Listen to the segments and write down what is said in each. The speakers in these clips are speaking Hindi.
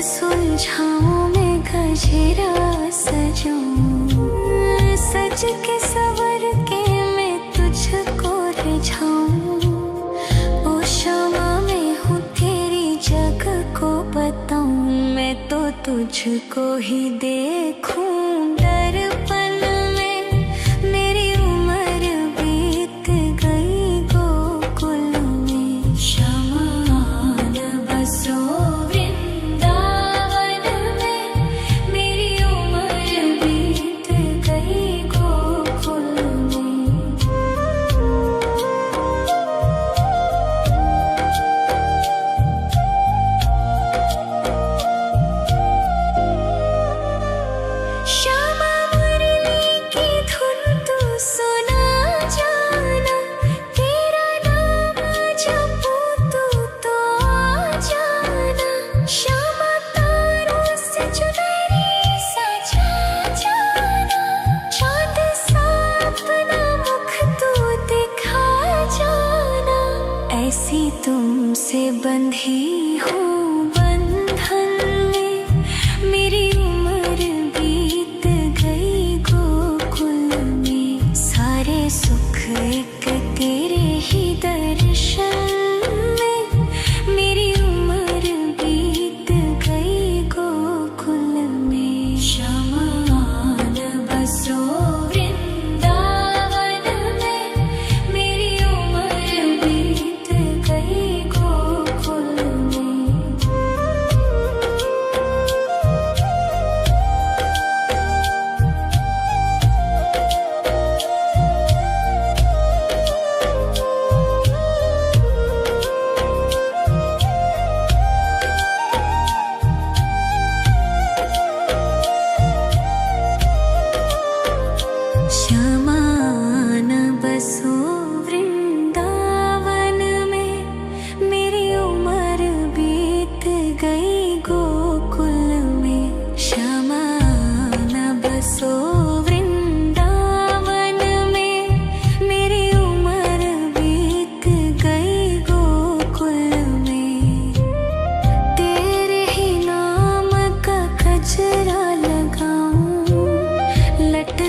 सुलझाऊं मैं गजरा सजाऊं, सज के सवर के मैं तुझको रिझाऊं। ओ शमा मैं हूँ तेरी जग को बताऊं, मैं तो तुझको ही देखूं दर्पण में। मेरी उम्र बीत गई गोकुल में, शमान बसो ऐसी तुमसे बंधी हूँ बंधन में, मेरी उम्र बीत गई गोकुल में। सारे सुख एक तेरे ही दर्शन में, मेरी उम्र बीत गई गोकुल में। शमान बसो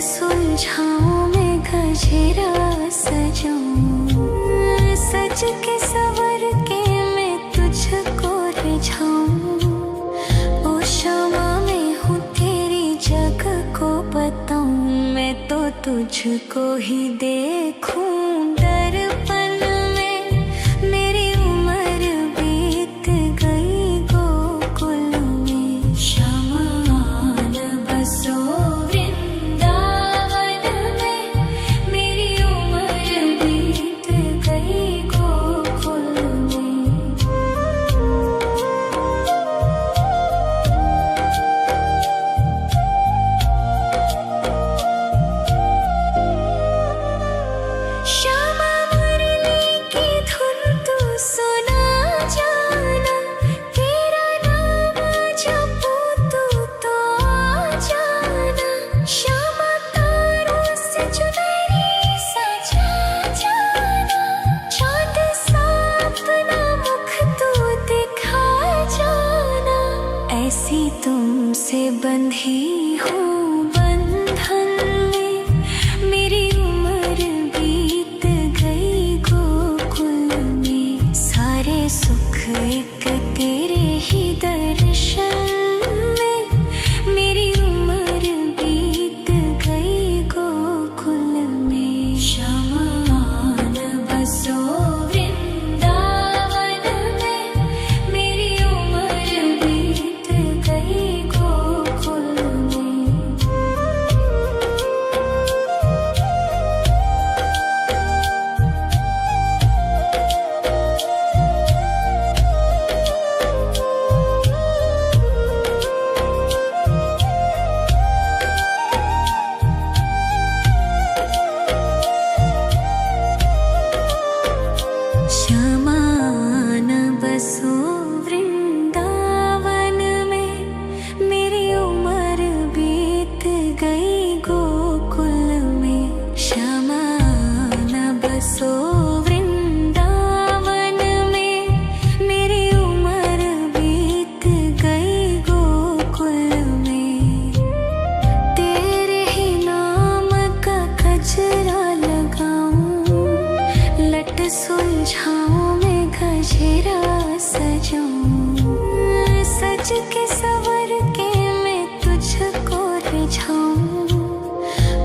सुलझाऊं मैं गजरा सजाऊं, सज के सवर के मैं तुझको रिझाऊं। ओ शमा मैं हूँ तेरी जग को बताऊं, मैं तो तुझको ही देखूं दर्पण में। मेरी उम्र बीत गई गोकुल में, शमान बसो सज के सवर के मैं तुझको रिझाऊं।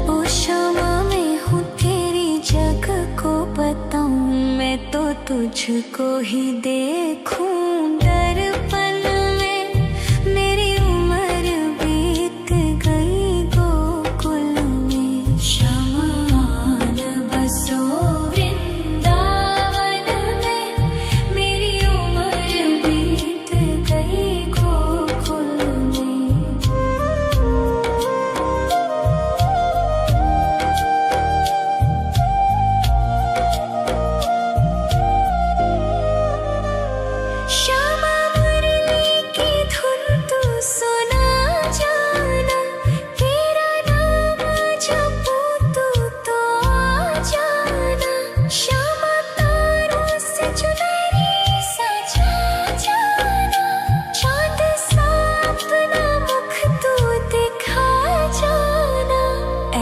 ओ क्षमा में हूँ तेरी जग को बताऊं। मैं तो तुझको ही देखूं दर्पण में। मेरी उम्र बीत गई गोकुल में। शमान बसो वृंदावन में। मेरी उम्र बीत गई गोकुल में। श्यामा मुरली की धुन तू सुना जाना। तेरा नाम जपूं तो आ जाना। श्यामा तारों से चुनरी सजा जाना। चांद सा अपना मुख तू दिखा जाना।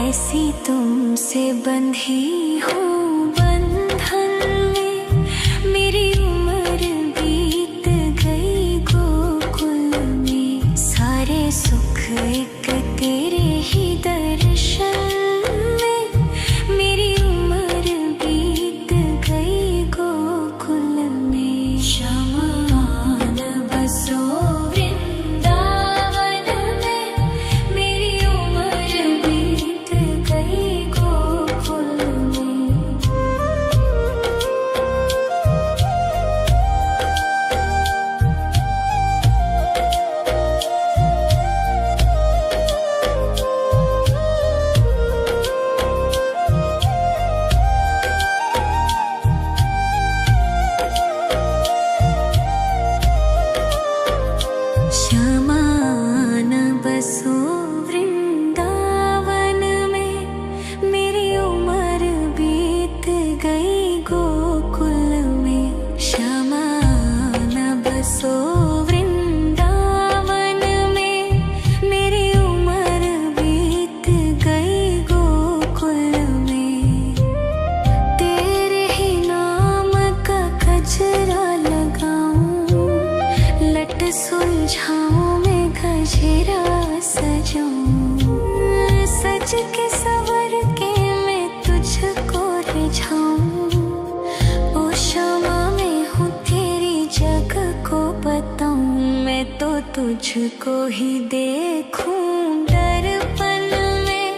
ऐसी तुमसे बंधी हूँ बंधन में। मेरी उम्र बीत गई गोकुल में। सारे सुख एक तेरे ही दर्शन में। मेरी उम्र बीत गई गोकुल में। शमान बसो वृंदावन में। मेरी उम्र बीत गई गोकुल में। श्यामान बसो वृंदावन में। मेरी उम्र बीत गई गोकुल में। श्यामान बसो वृंदावन में। मेरी उम्र बीत गई गोकुल में। तेरे ही नाम का गजरा लगाऊं। लट सुलझाऊं मैं गजरा सजाऊं। सज के सवर के मैं तुझको रिझाऊं। ओ क्षमा में हूँ तेरी जग को बताऊं। मैं तो तुझको ही देखूं दर्पण में।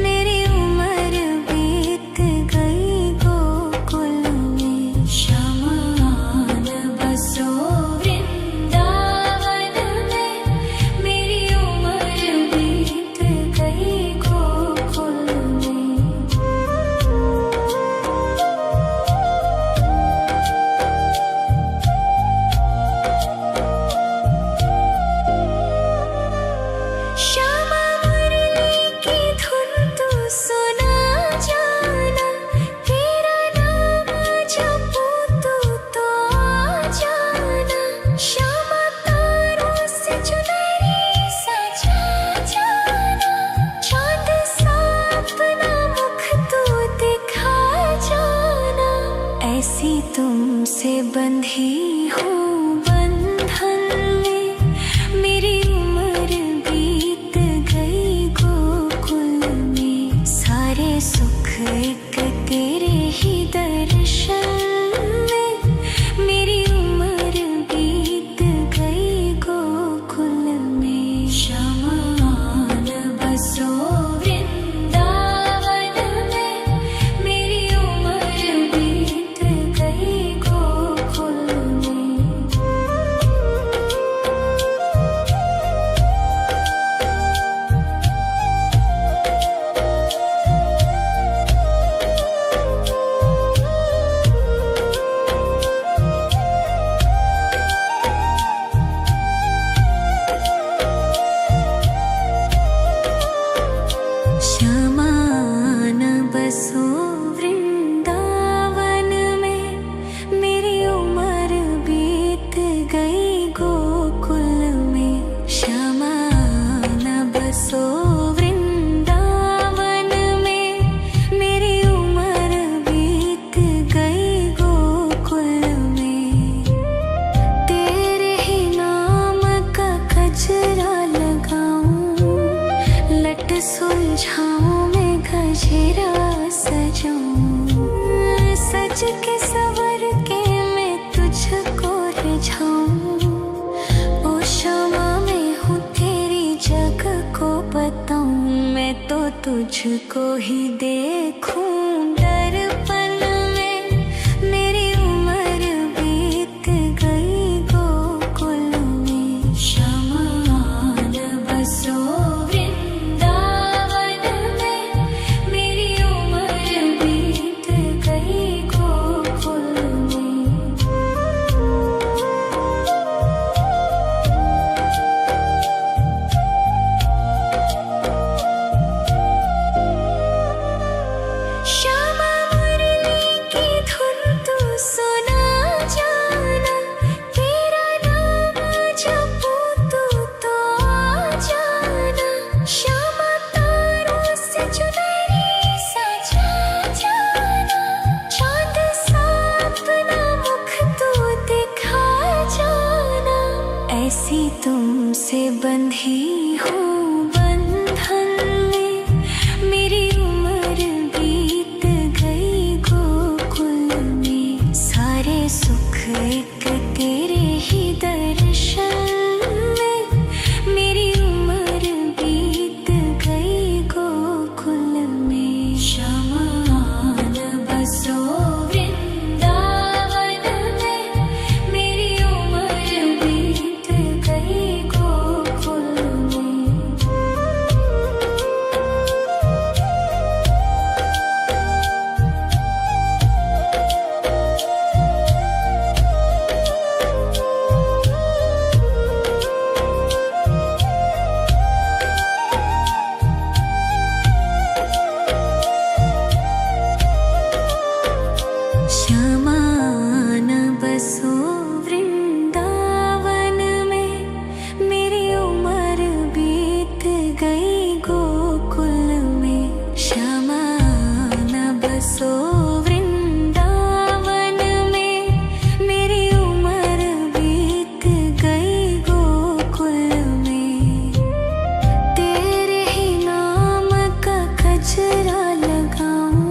मेरी उम्र बीत गई गोकुल में। शमान बसो वृंदावन में। मेरी उम्र बीत गई गोकुल में। श्यामा मुरली की धुन तू सुना जाना। तेरा नाम जपूं तो आ जाना। श्यामा तारों से चुनरी सजा जाना। चांद सा अपना मुख तू दिखा जाना। ऐसी तुमसे बंधी हूँ बंधन में। मेरी उम्र बीत गई गोकुल में। सारे सुख एक तेरे ही दर्शन में। मेरी उम्र बीत गई गोकुल में। शमान बसो वृंदावन में। मेरी उम्र बीत गई गोकुल में। सजाऊं, सज के सवर के मैं तुझको रिझाऊं। ओ क्षमा मैं हूँ तेरी जग को बताऊं, मैं तो तुझको ही देखूं। दर्पण में मेरी उम्र बीत गई गोकुल में, शमान बसो वृंदावन में, मेरी उम्र बीत गई गोकुल में। श्यामा मुरली की धुन तू सुना जाना, तेरा नाम जपूं तू तो आ जाना। श्यामा तारों से चुनरी सजा जाना, चांद सा अपना मुख तू दिखा जाना। ऐसी तुमसे बंधी हूँ बंधन में, मेरी उम्र बीत गई गोकुल में। सारे सुख एक तेरे ही दर्शन में, मेरी उम्र बीत गई गोकुल में। शमान बसो वृंदावन में, मेरी उम्र बीत गई गोकुल में। शमान बसो वृंदावन में, मेरी उम्र बीत गई गोकुल में। शमान बसो वृंदावन में, मेरी उम्र बीत गई गोकुल में। तेरे ही नाम का गजरा लगाऊं,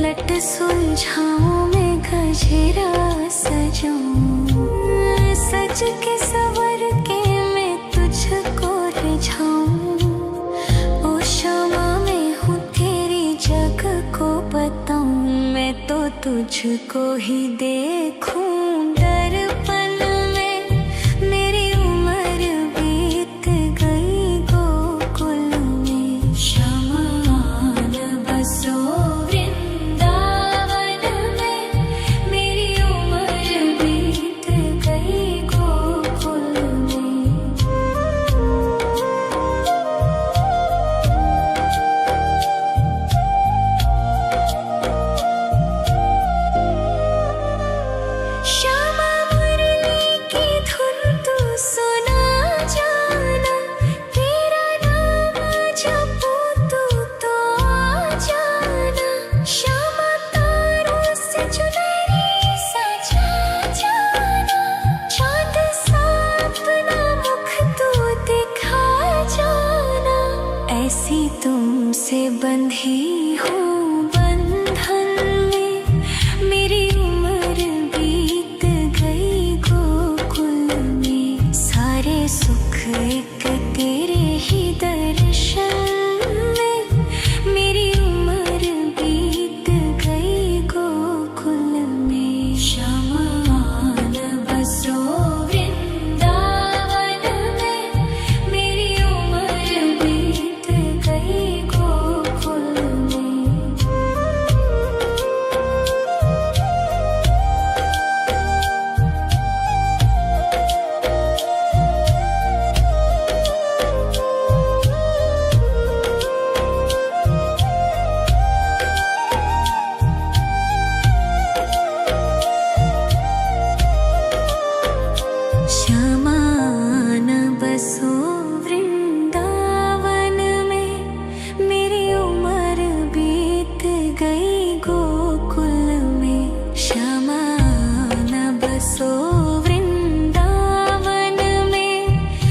लट सुलझाऊं मैं गजरा सजाऊं। सज के सवर के मैं तुझको रिझाऊं। ओ क्षमा मैं हूँ तेरी जग को बताऊं, मैं तो तुझको ही देखूं। दर्पण में मेरी उम्र बीत गई गोकुल में। शमान बसो वृंदावन में, मेरी उम्र बीत गई गोकुल में। श्यामा मुरली की धुन तू सुना जाना, तेरा नाम जपूं तू तो आ जाना। श्यामा तारों से चुनरी सजा जाना, चांद सा अपना मुख तू दिखा जाना। ऐसी तुमसे बंधी हूँ बंधन में, मेरी उम्र बीत गई गोकुल में। सारे सुख एक तेरे ही दर्शन में, मेरी उम्र बीत गई गोकुल में। शमान बसो वृंदावन में, मेरी उम्र बीत गई गोकुल में। शमान बसो वृंदावन में, मेरी उम्र बीत गई गोकुल में। शमान बसो वृंदावन में,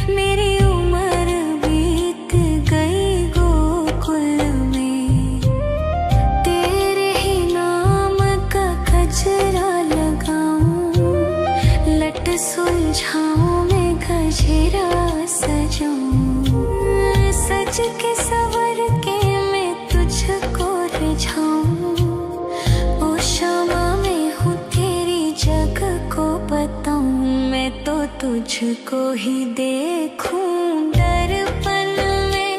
मेरी उम्र बीत गई गोकुल में। जाऊं, सज के सवर के मैं तुझको रिझाऊं। ओ क्षमा मैं हूँ तेरी जग को बताऊं, मैं तो तुझको ही देखूं दर्पण में।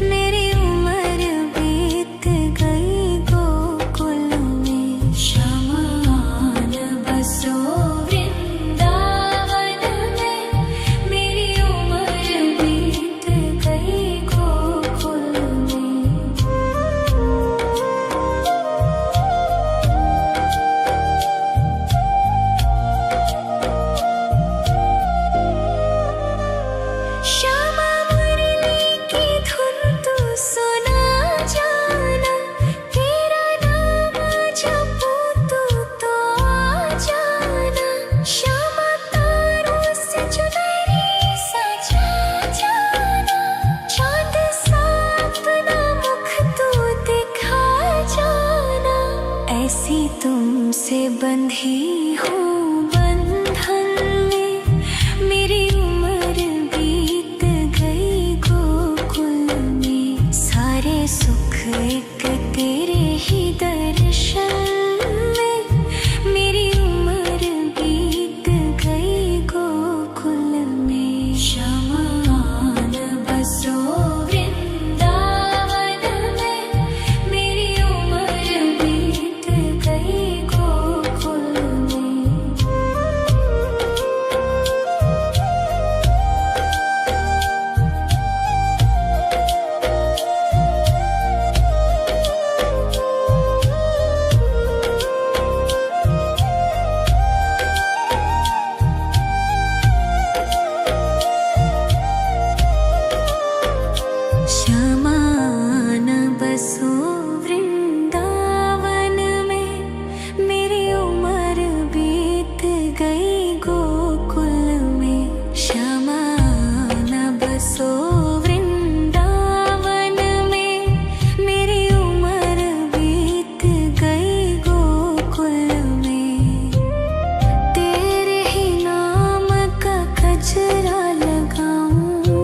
मेरी उम्र बीत गई गोकुल में, श्यामा न बसो वृंदावन में। मेरी उम्र बीत गई गोकुल में। श्यामा मुरली की धुन तू सुना जाना, तेरा नाम जपूं तू तो आ जाना। श्यामा तारों से चुनरी सजा जाना, चाँद सा अपना मुख तू दिखा जाना। ऐसी तुमसे बंधी हूँ बंधन में, मेरी उम्र बीत गई गोकुल में। सारे सुख एक तेरे ही दर्शन में, मेरी उम्र बीत गई गोकुल में। श्यामा न बसो वृंदावन में, मेरी उम्र बीत गई गोकुल में। श्यामा न बसो वृंदावन में, मेरी उम्र बीत गई गोकुल में। श्यामा न बसो वृंदावन में, मेरी उम्र बीत गई गोकुल में। तेरे ही नाम का गजरा लगाऊं,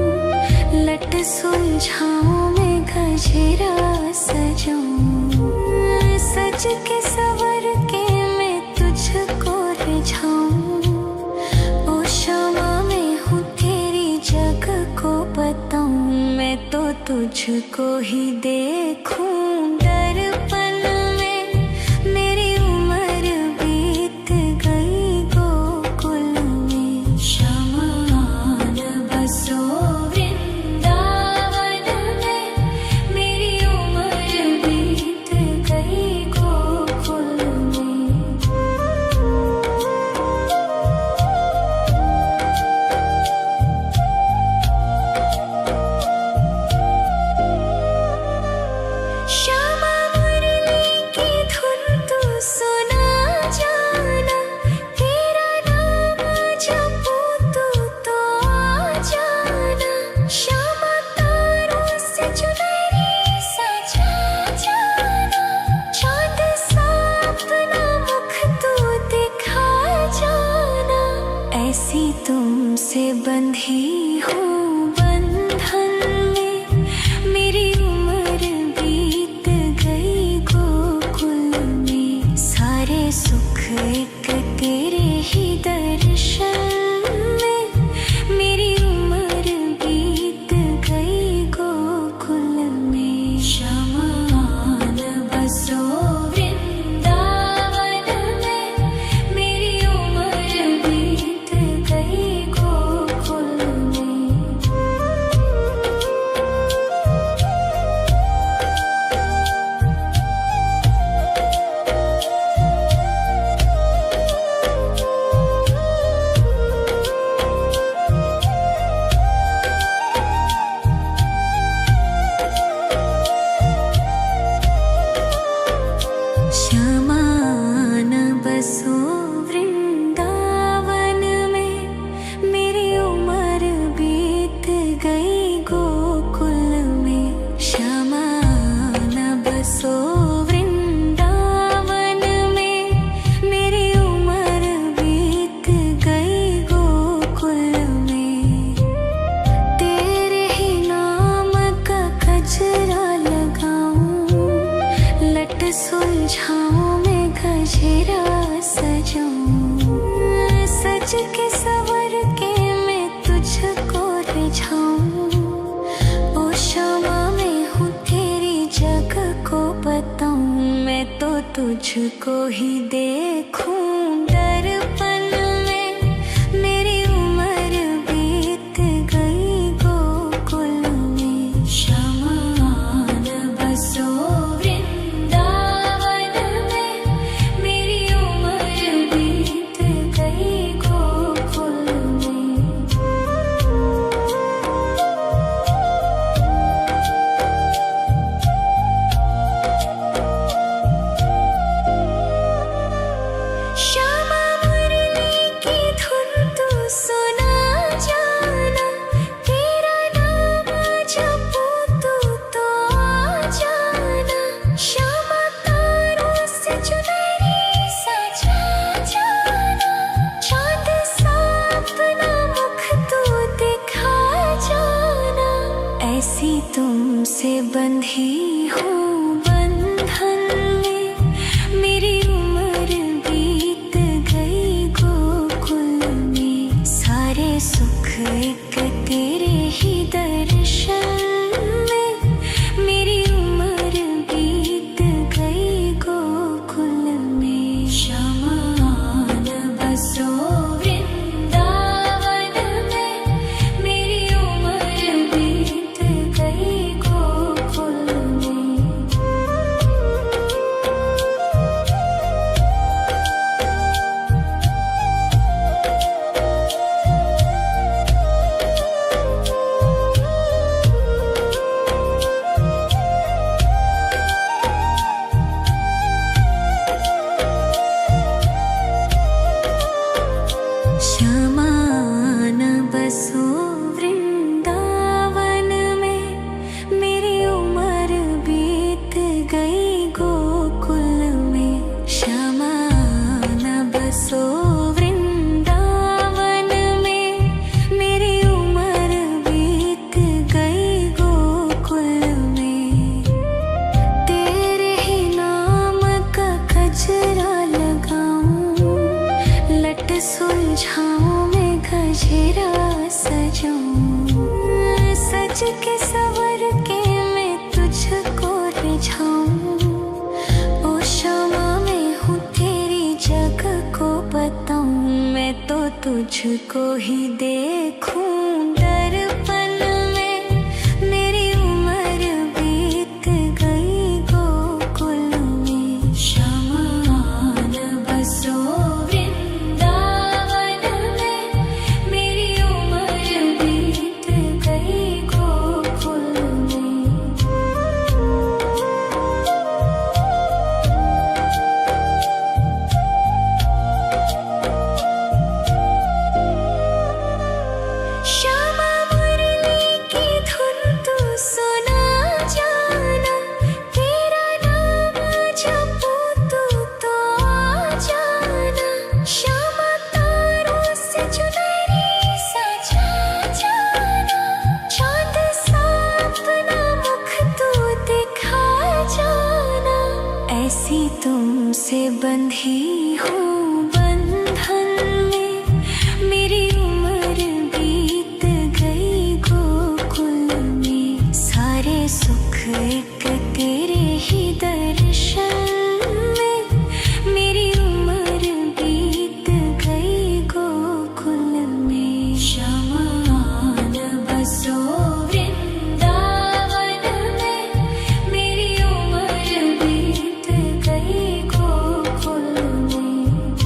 लट सुलझाऊं मैं गजरा सजाऊं। सज के सवर के मैं तुझको रिझाऊं। ओ क्षमा मैं हूँ तेरी जग को बताऊं, मैं तो तुझको ही देखूं दर्पण में। मेरी उम्र बीत गई गोकुल में, श्यामा न बसो वृंदावन में। मेरी उम्र बीत गई गोकुल में। श्यामा सुलझाऊं मैं गजरा सजाऊं, सज के सवर के मैं तुझको रिझाऊं। ओ शामा मैं हूँ तेरी जग को बताऊं, मैं तो तुझको ही देखूं दर्पण में। मेरी उम्र बीत गई गोकुल में, श्यामा आन बसो वृंदावन में। मेरी उम्र बीत गई गोकुल में। श्यामा मुरली की धुन तू सुना जाना, तेरा नाम जपूं तो आ जाना। श्यामा तारों से चुनरी सजा जाना, चांद सा अपना मुख तू दिखा जाना। ऐसी तुमसे बंधी हूँ बंधन में, मेरी उम्र बीत गई गोकुल में। सारे सुख एक तेरे ही दर्शन में, मेरी उम्र बीत गई गोकुल में। श्यामा आन बसो वृंदावन में, मेरी उम्र बीत गई गोकुल में। श्यामा आन बसो वृंदावन में, मेरी उम्र बीत गई गोकुल में। श्यामा आन बसो वृंदावन में, मेरी उम्र बीत गई गोकुल में। तेरे ही नाम का गजरा लगाऊं, लट सुलझाऊं मैं गजरा सजाऊं। सज के सवर के मैं तुझको रिझाऊं। ओ शामा मैं हूँ तेरी जग को बताऊं, मैं तो तुझको ही देखूं दर्पण में। मेरी उम्र बीत गई गोकुल में, श्यामा आन बसो वृंदावन में। मेरी उम्र बीत गई गोकुल में। श्यामा मुरली की धुन तू सुना जाना, तेरा नाम जपूं तो आ जाना। श्यामा तारों से चुनरी सजा जाना, चांद सा अपना मुख तू दिखा जाना। ऐसी तुमसे बंधी हूँ बंधन में, मेरी उम्र बीत गई गोकुल में। सारे सुख एक तेरे ही दर्शन में, मेरी उम्र बीत गई गोकुल में। श्यामा आन बसो वृंदावन में, मेरी उम्र बीत गई गोकुल में।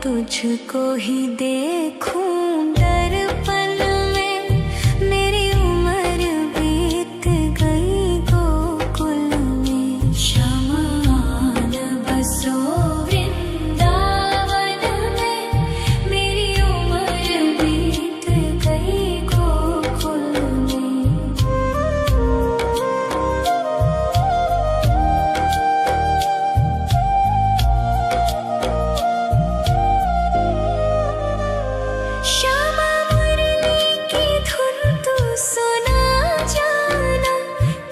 तुझको ही देखूं दर्पण में। मेरी उम्र बीत गई गोकुल में। शमान बसो वृंदावन में। मेरी उम्र बीत गई गोकुल में। श्यामा मुरली की धुन तू सुना जाना।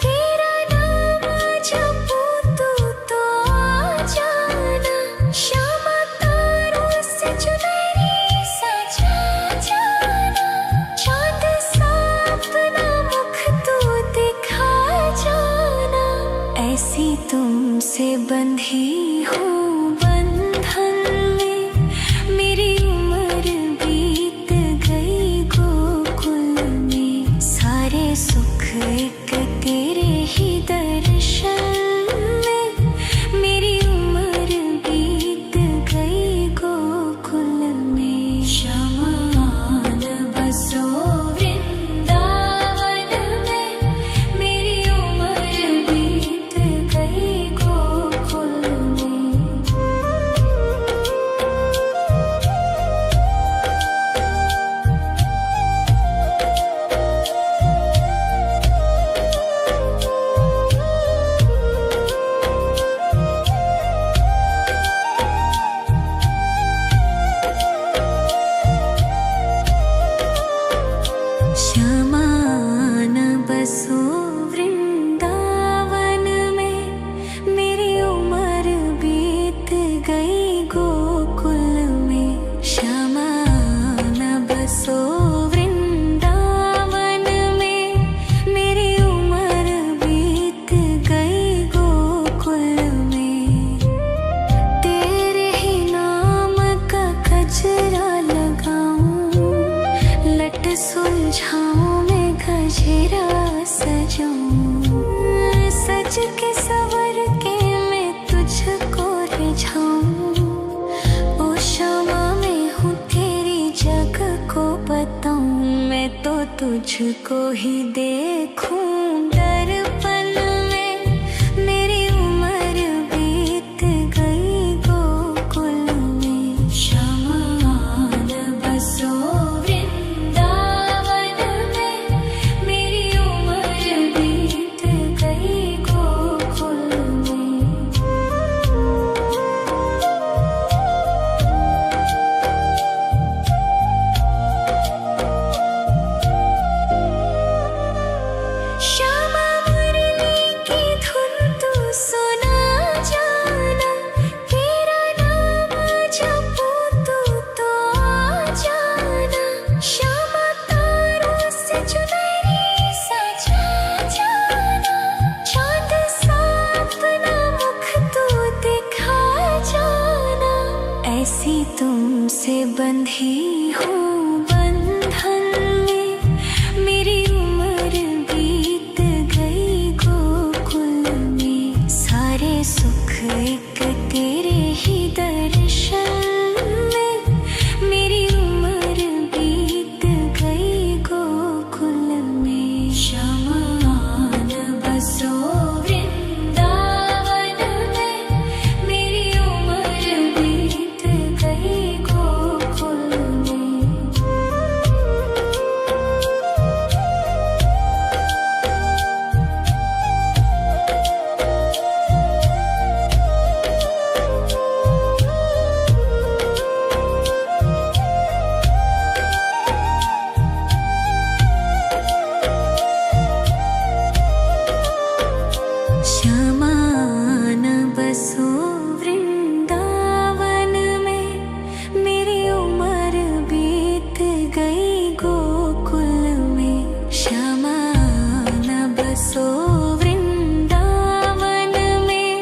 तेरा नाम जपूं तू तो आ जाना। श्यामा तारों से चुनरी सजा जाना। चांद सा अपना मुख तू दिखा जाना। ऐसी तुमसे बंधी हूँ बंधन में। मेरी उम्र बीत गई गोकुल में। सारे सुख एक तेरे ही दर्शन में। मेरी उम्र बीत गई गोकुल में। शमान बसो वृंदावन में। मेरी उम्र बीत गई गोकुल में। श्यामान बसो वृंदावन में। मेरी उम्र बीत गई गोकुल में। श्यामान बसो वृंदावन में। मेरी उम्र बीत गई गोकुल में। तेरे ही नाम का गजरा लगाऊं। लट सुलझाऊं मैं गजरा सजाऊं। सज के सवर के मैं तुझको रिझाऊं। ओ श्यामा मैं हूँ तेरी जग को बताऊं। मैं तो तुझको ही देखूं दर्पण में। मेरी उम्र बीत गई गोकुल में। शमान बसो वृंदावन में। मेरी उम्र बीत गई गोकुल में। श्यामा मुरली की धुन तू सुना जाना। तेरा नाम जपूं तू तो आ जाना। श्यामा तारों से चुनरी सजा जाना। चांद सा अपना मुख तू दिखा जाना। ऐसी तुमसे बंधी हूँ बंधन में। मेरी उम्र बीत गई गोकुल में। सारे सुख एक तेरे ही दर्शन में। मेरी उम्र बीत गई गोकुल में। शमान बसो वृंदावन में। मेरी उम्र बीत गई गोकुल में। श्यामान बसो वृंदावन में। मेरी उम्र बीत गई गोकुल में। श्यामान बसो वृंदावन में।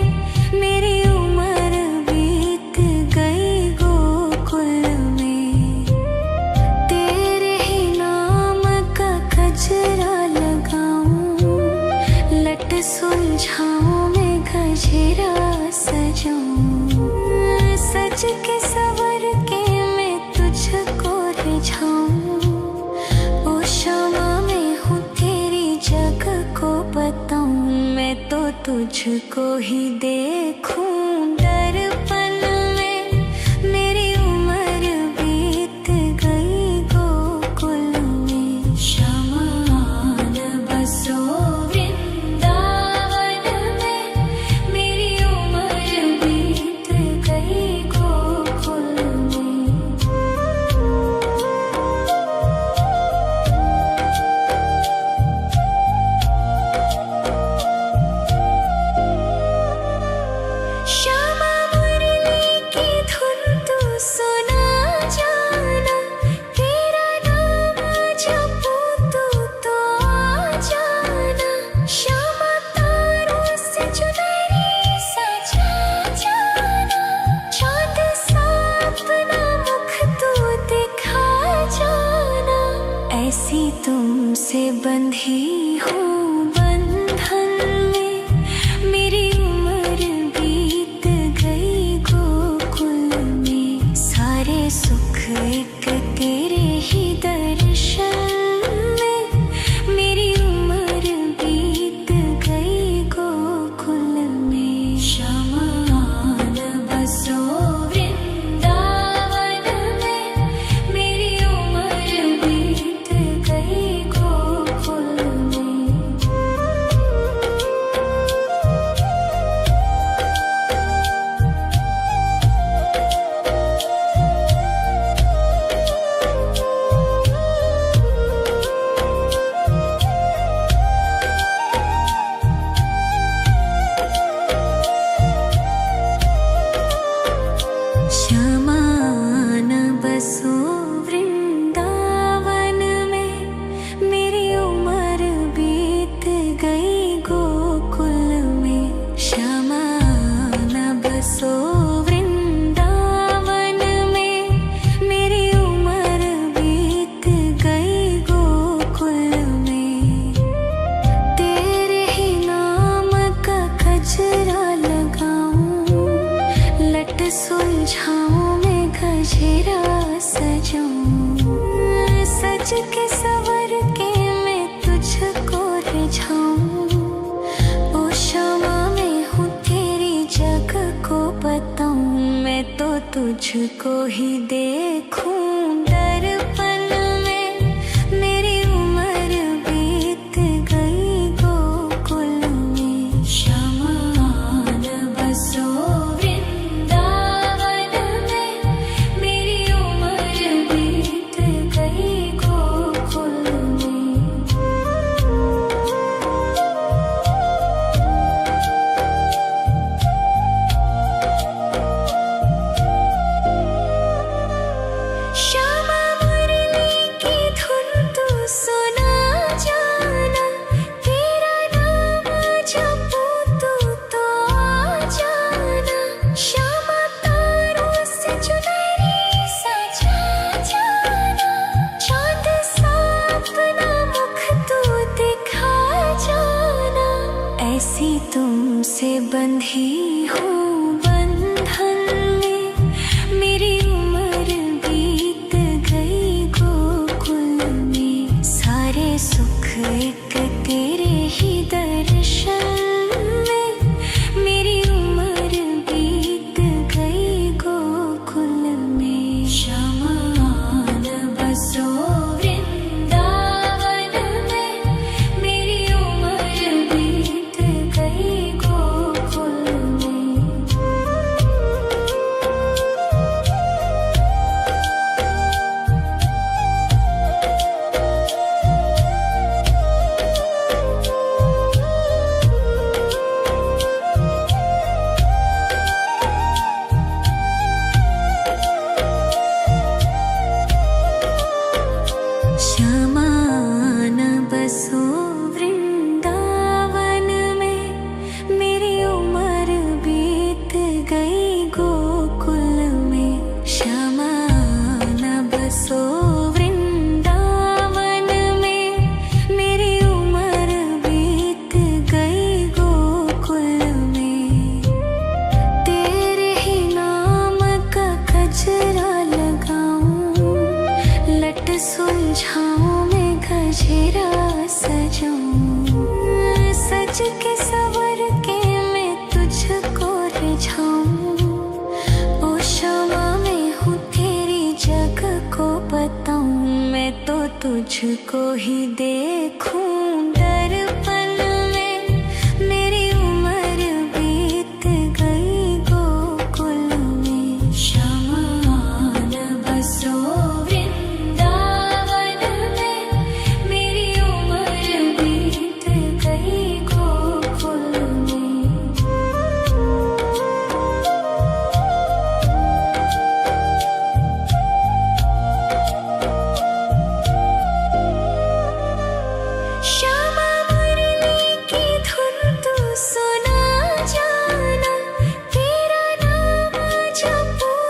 मेरी उम्र बीत गई गोकुल में। तेरे ही नाम का गजरा लगाऊं। लट सुलझाऊं मैं गजरा सजाऊं। सज के सवर के तुझको ही देखूं दर्पण में। मेरी उम्र बीत गई गोकुल में। शमान बसो वृंदावन में। मेरी उम्र बीत गई गोकुल में। श्यामा मुरली की धुन तू सुना जाना। तेरा नाम जपूं तो आ जाना। श्यामा तारों से चुनरी सजा जाना। चाँद सा अपना मुख तू दिखा जाना। ऐसी तुमसे बंधी हूँ बंधन में। मेरी उम्र बीत गई गोकुल में। सारे सुख एक तेरे ही दर्शन में। मेरी उम्र बीत गई गोकुल में। शमान बसो वृंदावन में। मेरी उम्र बीत गई गोकुल में। शमान बसो वृंदावन में। मेरी उम्र बीत गई गोकुल में। शमान बसो वृंदावन में। मेरी उम्र बीत गई गोकुल में। तेरे ही नाम का गजरा लगाऊं। लट सुलझाऊं मैं गजरा सजाऊं। सज के सवर के मैं तुझको रिझाऊं। ओ क्षमा मैं हूँ तेरी जग को बताऊं। मैं तो तुझको ही देखूं दर्पण में। मेरी उम्र बीत गई गोकुल में। शमान बसो वृंदावन में। मेरी उम्र बीत गई गोकुल में। श्यामा मुरली की धुन तू सुना जाना। तेरा नाम जपूं तो आ जाना। श्यामा तारों से चुनरी सजा जाना। चाँद सा अपना मुख तू दिखा जाना। ऐसी तुमसे बंधी हूँ बंधन में। मेरी उम्र बीत गई गोकुल में। सारे सुख एक तेरे ही दर्शन में। मेरी उम्र बीत गई गोकुल में। शमान बसो वृंदावन में। मेरी उम्र बीत गई गोकुल में। शमान बसो वृंदावन में। मेरी उम्र बीत गई गोकुल में। शमान बसो वृंदावन में। मेरी उम्र बीत गई गोकुल में। तेरे ही नाम का गजरा लगाऊं। लट सुलझाऊं मैं गजरा सजाऊं। सज के सवर के तुझको ही देखूं दर्पण में। मेरी उम्र बीत गई गोकुल में। शमान बसो वृंदावन में। मेरी उम्र बीत गई गोकुल में। श्यामा मुरली की धुन तू सुना जाना। तेरा नाम जपूं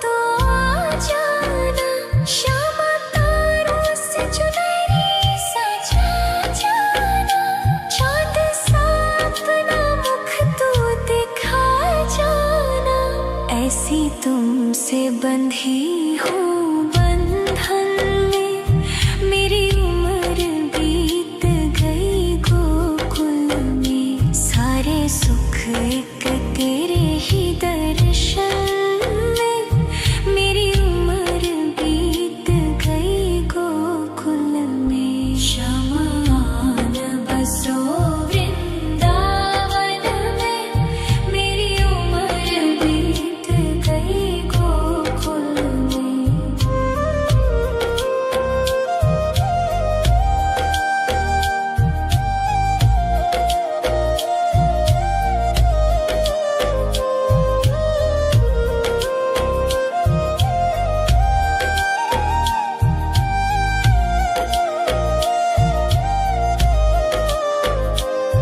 तो आ जाना। श्यामा तारों से चुनरी सजा जाना। चांद सा अपना मुख तू दिखा जाना। ऐसी तुमसे बंधी हूँ बंधन में। मेरी उम्र बीत गई गोकुल में। सारे सुख एक तेरे ही दर्शन में। मेरी उम्र बीत गई गोकुल में। शमान बसो वृंदावन में। मेरी उम्र बीत गई गोकुल में।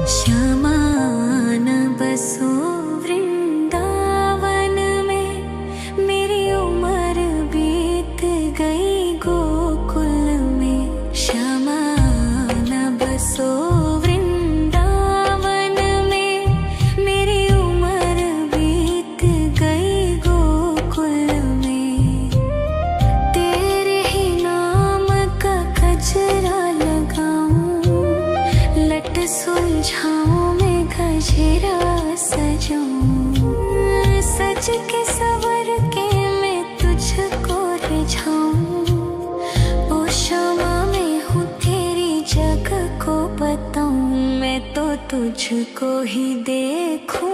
श्यामान बसो वृंदावन में। मेरी उम्र बीत गई गोकुल में। श्यामान बसो वृंदावन में। मेरी उम्र बीत गई गोकुल में। तेरे ही नाम का गजरा लगाऊं। लट सुलझाऊं मैं गजरा सजाऊं। सज के सवर के मैं तुझको रिझाऊं। ओ क्षमा मैं हूँ तेरी जग को बताऊं। मैं तो तुझको ही देखूं